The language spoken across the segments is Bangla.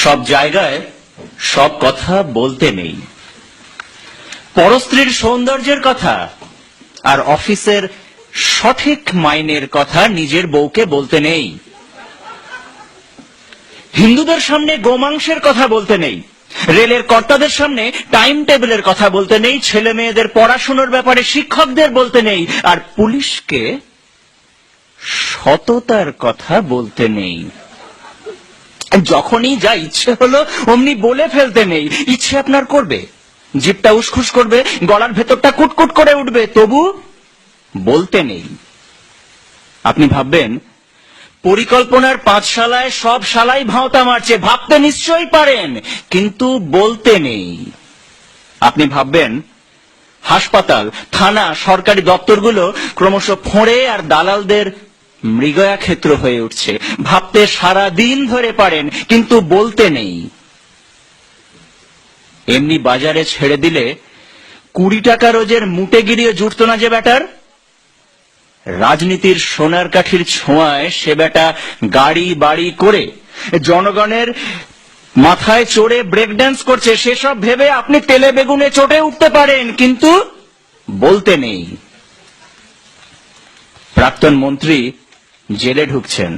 সব জায়গায় সব কথা বলতে নেই। পরস্ত্রীর সৌন্দর্যের কথা আর অফিসের সঠিক মাইনের কথা নিজের বউকে বলতে নেই। হিন্দুদের সামনে গোমাংসের কথা বলতে নেই, রেলের কর্তাদের সামনে টাইম টেবিলের কথা বলতে নেই, ছেলে মেয়েদের পড়াশোনার ব্যাপারে শিক্ষকদের বলতে নেই, আর পুলিশকে সততার কথা বলতে নেই। যখনই যা ইচ্ছে হলো অমনি বলে ফেলতে নেই। ইচ্ছে আপনার করবে, জিভটা উসখুস করবে, গলার ভেতরটা কুটকুট করে উঠবে, তবু বলতে নেই। আপনি ভাববেন পরিকল্পনার পাঠশালায় সব শালাই ভাঁওতা মারছে, ভাবতে নিশ্চয়ই পারেন, কিন্তু বলতে নেই। আপনি ভাববেন হাসপাতাল, থানা, সরকারি দপ্তরগুলো ক্রমশ ফোঁড়ে আর দালালদের মৃগয়া ক্ষেত্র হয়ে উঠছে, ভাবতে সারা দিন ধরে পারেন, কিন্তু বলতে নেই। এমনি বাজারে ছেড়ে দিলে 20 টাকা রোজের মুটেগিরিও জুটতো না যে ব্যাটার। রাজনীতির সোনার কাঠির ছোঁয়ায় সে বেটা গাড়ি বাড়ি করে জনগণের মাথায় চড়ে ব্রেক ড্যান্স করছে, সেসব ভেবে আপনি তেলে বেগুনে চটে উঠতে পারেন, কিন্তু বলতে নেই। প্রাক্তন মন্ত্রী জেলে ঢুকছেন,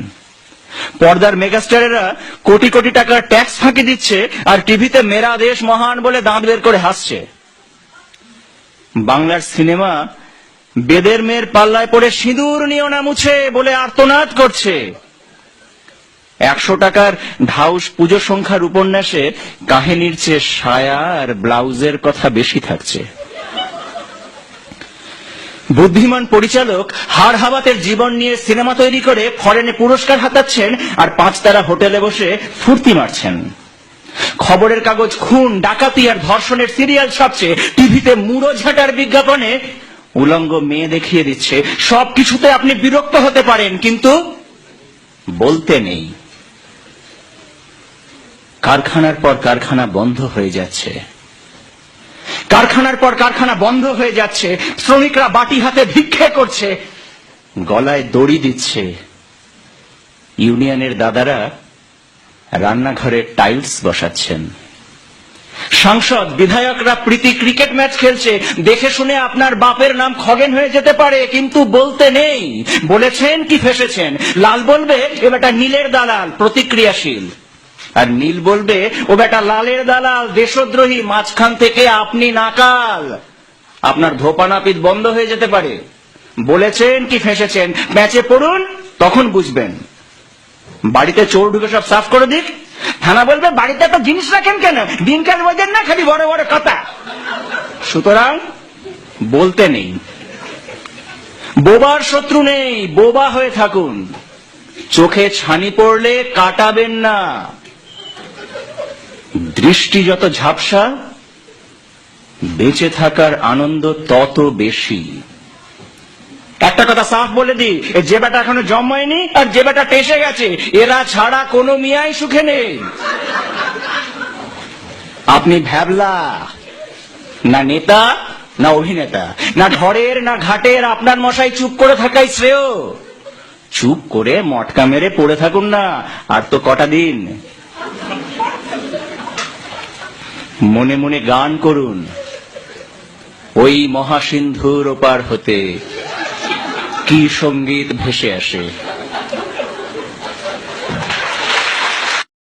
পর্দার মেগাস্টারেরা কোটি কোটি টাকার ট্যাক্স ফাঁকি দিচ্ছে, আর টিভিতে মেরা দেশ মহান বলে দাঁত বের করে হাসছে। বাংলার সিনেমা বেদের মেয়ের পাল্লায় পড়ে সিঁদুর নিও না মুছে বলে আর্তনাদ করছে। 100 টাকার ঢাউস পুজো সংখ্যার উপন্যাসে কাহিনীর চেয়ে সায়া আর ব্লাউজের কথা বেশি থাকছে। বুদ্ধিমান পরিচালক হাড় হাবাতের জীবন নিয়ে সিনেমা তৈরি করে ফরেনে পুরস্কার হাতাচ্ছেন, আর 5 তারা হোটেলে বসে ফুর্তি মারছেন। খবরের কাগজ খুন, ডাকাতি আর ধর্ষণের সিরিয়াল ছাপছে, টিভিতে মুড়ো ঝাঁটার বিজ্ঞাপনে উলঙ্গ মেয়ে দেখিয়ে দিচ্ছে। সবকিছুতে আপনি বিরক্ত হতে পারেন, কিন্তু বলতে নেই। কারখানার পর কারখানা বন্ধ হয়ে যাচ্ছে, কারখানার পর কারখানা বন্ধ হয়ে যাচ্ছে, শ্রমিকরা বাটি হাতে ভিক্ষে করছে, গলায় দড়ি দিচ্ছে। ইউনিয়নের দাদারা রান্নাঘরে টাইলস বসাচ্ছেন। সাংসদ বিধায়করা প্রীতি ক্রিকেট ম্যাচ খেলছে, দেখে শুনে আপনার বাপের নাম খগেন হয়ে যেতে পারে, কিন্তু বলতে নেই। বলেছেন কি ফেসেছেন? লাল বলবে এ বেটা নীলের দালাল, প্রতিক্রিয়াশীল, আর নীল বলবে ও বেটা লালের দালাল, দেশদ্রোহী। মাঝখান থেকে আপনি নাকাল, আপনার ধোপানাপিত বন্ধ হয়ে যেতে পারে। বলেছেন কি ফেসেছেন? ম্যাচে পড়ুন, তখন বুঝবেন। বাড়িতে চোর ঢুকে সব সাফ করে দিক, থানা বলবে বাড়িতে একটা জিনিস রাখেন কেন, দিনকাল বোঝেন না, খালি বড় বড় কথা। সুতরাং বলতে নেই। বোবার শত্রু নেই, বোবা হয়ে থাকুন। চোখে ছানি পড়লে কাটাবেন না। দৃষ্টি যত ঝাপসা, বেঁচে থাকার আনন্দ তত বেশি। একটা কথা সাফ বলে দি, যে বেটা এখনো জন্মায়নি আর যে বেটা টেসে গেছে, এরা ছাড়া কোনো মিয়াই সুখে নেই। আপনি ভ্যাবলা, না নেতা না অভিনেতা, না ঘরের না ঘাটের। আপনার মশাই চুপ করে থাকাই শ্রেয়। চুপ করে মটকা মেরে পড়ে থাকুন না, আর তো কটা দিন। মনে মনে গান করুন, ওই মহাসিন্ধুর ওপার হতে কি সঙ্গীত ভেসে আসে।